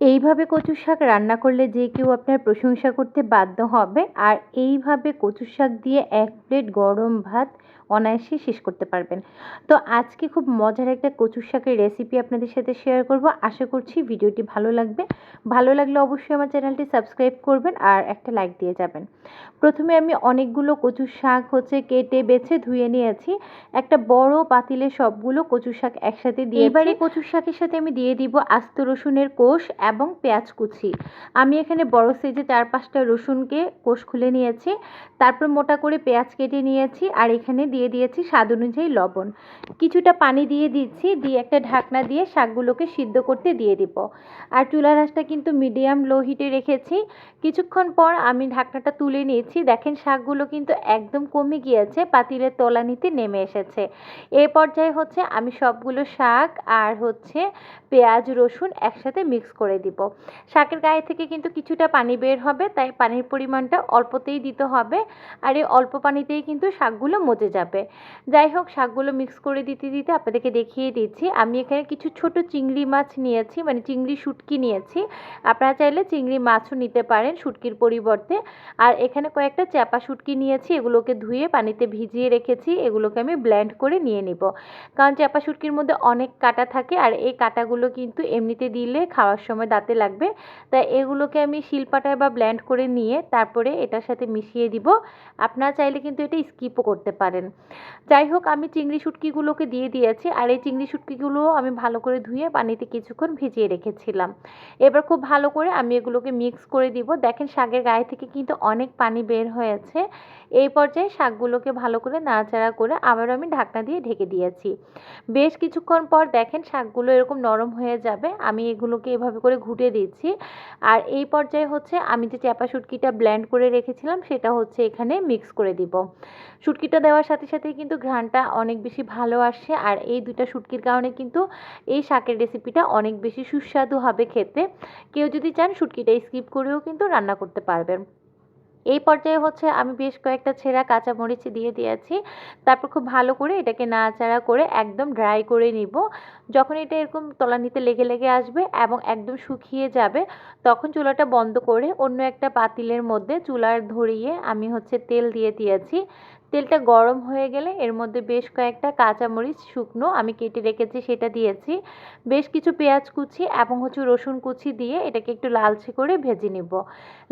এইভাবে কচু শাক রান্না করলে যে কেউ আপনার প্রশংসা করতে বাধ্য হবে। আর এইভাবে কচু শাক দিয়ে ১ প্লেট গরম ভাত অনায়াসে শেষ করতে পারবেন। তো আজকে খুব মজার একটা কচু শাকের রেসিপি আপনাদের সাথে শেয়ার করব। আশা করছি ভিডিওটি ভালো লাগবে। ভালো লাগলে অবশ্যই আমার চ্যানেলটি সাবস্ক্রাইব করবেন আর একটা লাইক দিয়ে যাবেন। প্রথমে আমি অনেকগুলো কচু শাক কেটে বেছে ধুয়ে নিয়েছি। একটা বড় পাতিলে সবগুলো কচু শাক একসাথে দিয়ে এবারে কচু শাকের সাথে আমি দিয়ে দিব আস্ত রসুনের কোষ এবং পেঁয়াজ কুচি। আমি এখানে বড় সাইজে ৪-৫টা রসুনকে কোষ খুলে নিয়েছি। তারপর মোটা করে পেঁয়াজ কেটে নিয়েছি আর এখানে দিয়ে দিয়েছি স্বাদ অনুযায়ী লবণ। কিছুটা পানি দিয়ে দিচ্ছি, দিয়ে একটা ঢাকনা দিয়ে শাকগুলোকে সিদ্ধ করতে দিয়ে দিব। আর চুলার আঁচটা কিন্তু মিডিয়াম লো হিটে রেখেছি। কিছুক্ষণ পর আমি ঢাকনাটা তুলে নিয়েছি। দেখেন শাকগুলো কিন্তু একদম কমে গিয়েছে, পাতিলের তলানিতে নেমে এসেছে। এই পর্যায়ে আমি সবগুলো শাক আর পেঁয়াজ রসুন একসাথে মিক্স করে দিব। শাকের গায়ে থেকে কিন্তু কিছুটা পানি বের হবে, তাই পানির পরিমাণটা অল্পতেই দিতে হবে। আর এই অল্প পানিতেই কিন্তু শাকগুলো মজে যাবে। যাই হোক, শাকগুলো মিক্স করে দিতে দিতে আপনাদেরকে দেখিয়ে দিচ্ছি। আমি এখানে কিছু ছোট চিংড়ি মাছ নিয়েছি, মানে চিংড়ি শুটকি নিয়েছি। আপনারা চাইলে চিংড়ি মাছও নিতে পারেন শুটকির পরিবর্তে। আর এখানে কয়েকটা চ্যাপা শুটকি নিয়েছি, এগুলোকে ধুয়ে পানিতে ভিজিয়ে রেখেছি। এগুলোকে আমি ব্লেন্ড করে নিয়ে নিব, কারণ চ্যাপা শুটকির মধ্যে অনেক কাঁটা থাকে আর এই কাঁটাগুলো কিন্তু এমনিতে দিলে খাওয়ার সময় দাঁতে লাগবে। তাই এগুলোকে আমি শিলপাটায় বা ব্লেন্ড করে নিয়ে তারপরে এটার সাথে মিশিয়ে দিব। আপনারা চাইলে কিন্তু এটা স্কিপও করতে পারেন। যাই হোক, আমি চিংড়ি শুটকিগুলোকে দিয়ে দিয়েছি আর এই চিংড়ি শুটকিগুলো আমি ভালো করে ধুয়ে পানিতে কিছুক্ষণ ভিজিয়ে রেখেছিলাম। এবার খুব ভালো করে আমি এগুলোকে মিক্স করে দিব। দেখেন শাকের গায়ে থেকে কিন্তু অনেক পানি বের হয়েছে। এই পর্যায়ে শাকগুলোকে ভালো করে নাড়াচাড়া করে আবারও আমি ঢাকনা দিয়ে ঢেকে দিয়েছি। বেশ কিছুক্ষণ পর দেখেন শাকগুলো এরকম নরম হয়ে যাবে। আমি এগুলোকে এভাবে করে ঘুটে দিচ্ছি। আর এই পর্যায়ে আমি যে চ্যাপা শুটকিটা ব্লেন্ড করে রেখেছিলাম সেটা এখানে মিক্স করে দিব। শুটকিটা দেওয়ার সাথে সাথেই কিন্তু ঘ্রাণটা অনেক বেশি ভালো আসে। আর এই দুইটা শুটকির কারণে কিন্তু এই শাকের রেসিপিটা অনেক বেশি সুস্বাদু হবে খেতে। কেউ যদি চান শুটকিটা স্কিপ করেও কিন্তু রান্না করতে পারবেন। এই পর্যায়ে আমি বেশ কয়েকটা ছেঁড়া কাঁচামরিচ দিয়ে দিয়েছি। তারপর খুব ভালো করে এটাকে নাড়াচাড়া করে একদম ড্রাই করে নিব। যখন এটা এরকম তলানিতে লেগে লেগে আসবে এবং একদম শুকিয়ে যাবে, তখন চুলাটা বন্ধ করে অন্য একটা পাতিলের মধ্যে চুলার ধরিয়ে আমি তেল দিয়ে দিয়েছি। তেলটা গরম হয়ে গেলে এর মধ্যে বেশ কয়েকটা কাঁচামরিচ শুকনো আমি কেটে রেখেছি সেটা দিয়েছি। বেশ কিছু পেঁয়াজ কুচি এবং রসুন কুচি দিয়ে এটাকে একটু লালচে করে ভেজে নিব।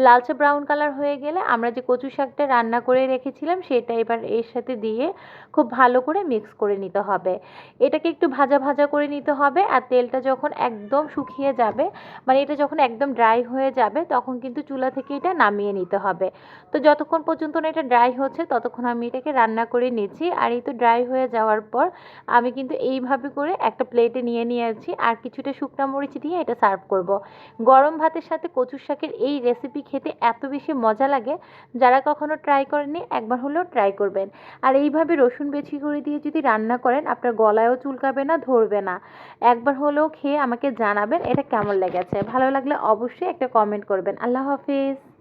লালচে ব্রাউন কালার হয়ে গেলে আমরা যে কচু শাকটা রান্না করে রেখেছিলাম সেটা এবার এর সাথে দিয়ে খুব ভালো করে মিক্স করে নিতে হবে। এটাকে একটু ভাজা ভাজা করে নিতে হবে। আর তেলটা যখন একদম শুকিয়ে যাবে, মানে এটা যখন একদম ড্রাই হয়ে যাবে, তখন কিন্তু চুলা থেকে এটা নামিয়ে নিতে হবে। তো যতক্ষণ পর্যন্ত না এটা ড্রাই হচ্ছে ততক্ষণ আমি এটাকে রান্না করে নিচ্ছি। আর এই তো ড্রাই হয়ে যাওয়ার পর আমি কিন্তু এইভাবে করে একটা প্লেটে নিয়ে নিয়েছি আর কিছুটা শুকনো মরিচ দিয়ে এটা সার্ভ করব। গরম ভাতের সাথে কচু শাকের এই রেসিপি খেতে এত বেশি মজা লাগে, যারা কখনো ট্রাই করেননি একবার হলেও ট্রাই করবেন। আর এইভাবে রসুন বেছি করে দিয়ে যদি রান্না করেন, আপনার গলায়ও চুলকাবে না, ধরবে না। একবার হলেও খেয়ে আমাকে জানাবেন এটা কেমন লেগেছে। ভালো লাগলে অবশ্যই একটা কমেন্ট করবেন। আল্লাহ হাফিজ।